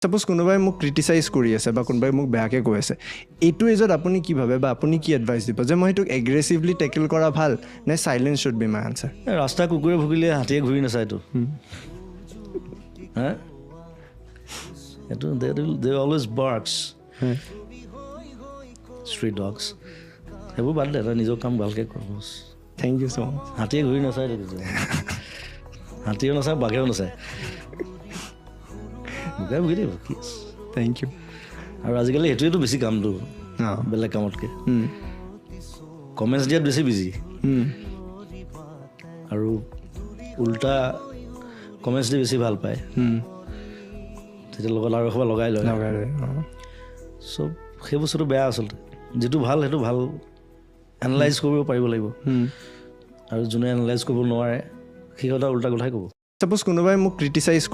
Suppose কোনোবাই মোক criticise কৰি আছে বা কোনোবাই মোক বেয়াকৈ কৈ আছে, এইটো এজত আপুনি কি ভাবে বা আপুনি কি এডভাইচ দিব যে মই সেইটোক এগ্ৰেছিভলি টেকেল কৰা ভাল নে silence should be my answer? ৰাস্তা কুকুৰে ভুকিলে হাতীয়ে ঘূৰি নাচায়তো। হা এইটো দে অলৱেজ বাৰ্কছ ষ্ট্ৰীট ডগছ। সেইবোৰ বাদ দে, তই নিজৰ কাম ভালকৈ কৰ। থেংক ইউ ছ' মাছ। হাতীয়ে ঘূৰি নাচায় তেতিয়া, হাতীয়েও নাচায় বাঘেও নাচায়, বুকাই ভুকি দেই ভুকি আছে। Thank you. আৰু আজিকালি সেইটোৱেতো বেছি কামটো বেলেগ কামতকৈ, কমেণ্টছ দিয়াত বেছি বিজি। আৰু উল্টা কমেণ্টছ দি বেছি ভাল পায়, তেতিয়া লগত আৰু এসোপা লগাই লয়। চব সেই বস্তুটো বেয়া আচলতে। যিটো ভাল সেইটো ভাল এনালাইজ কৰিব পাৰিব লাগিব, আৰু যোনে এনালাইজ কৰিব নোৱাৰে সি সদায় উল্টা কথাই ক'ব। সাপোজ কোনোবাই মোক ক্ৰিটিচাইজ